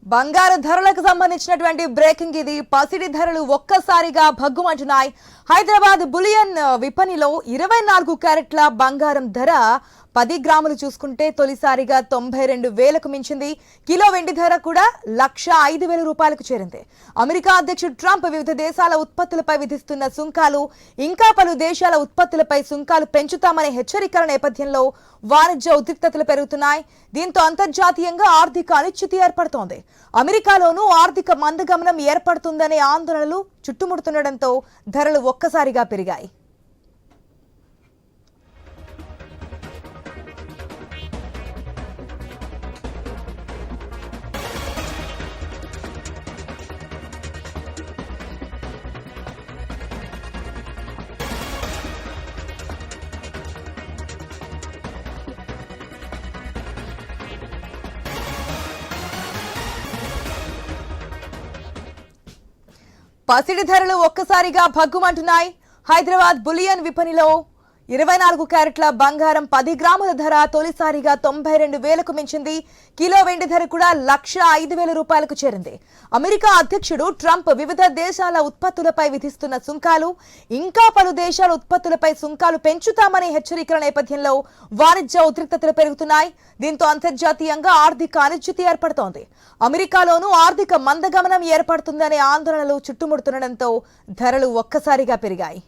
బంగారు ధరలకు సంబంధించినటువంటి బ్రేకింగ్ ఇది. పసిడి ధరలు ఒక్కసారిగా భగ్గుమంటున్నాయి. హైదరాబాద్ బులియన్ విపణిలో 24 క్యారెట్ల బంగారం ధర 10 గ్రాములు చూసుకుంటే తొలిసారిగా 92,000కు మించింది. కిలో వెండి ధర కూడా 1,05,000 రూపాయలకు చేరింది. అమెరికా అధ్యక్షుడు ట్రంప్ వివిధ దేశాల ఉత్పత్తులపై విధిస్తున్న సుంకాలు, ఇంకా పలు దేశాల ఉత్పత్తులపై సుంకాలు పెంచుతామనే హెచ్చరికల నేపథ్యంలో వాణిజ్య ఉద్రిక్తతలు పెరుగుతున్నాయి. దీంతో అంతర్జాతీయంగా ఆర్థిక అనిశ్చితి ఏర్పడుతోంది. అమెరికాలోనూ ఆర్థిక మందగమనం ఏర్పడుతుందనే ఆందోళనలు చుట్టుముడుతుండటంతో ధరలు ఒక్కసారిగా పెరిగాయి. పసిడి ధరలు ఒక్కసారిగా భగ్గుమంటున్నాయి. హైదరాబాద్ బులియన్ విపణిలో 24 క్యారెట్ల బంగారం 10 గ్రాముల ధర తొలిసారిగా 92,000కు మించింది. కిలో వెండి ధర కూడా 1,05,000 రూపాయలకు చేరింది. అమెరికా అధ్యక్షుడు ట్రంప్ వివిధ దేశాల ఉత్పత్తులపై విధిస్తున్న సుంకాలు, ఇంకా పలు దేశాల ఉత్పత్తులపై సుంకాలు పెంచుతామనే హెచ్చరికల నేపథ్యంలో వాణిజ్య ఉద్రిక్తతలు పెరుగుతున్నాయి. దీంతో అంతర్జాతీయంగా ఆర్థిక అనిశ్చితి ఏర్పడుతోంది. అమెరికాలోనూ ఆర్థిక మందగమనం ఏర్పడుతుందనే ఆందోళనలు చుట్టుముడుతుండటంతో ధరలు ఒక్కసారిగా పెరిగాయి.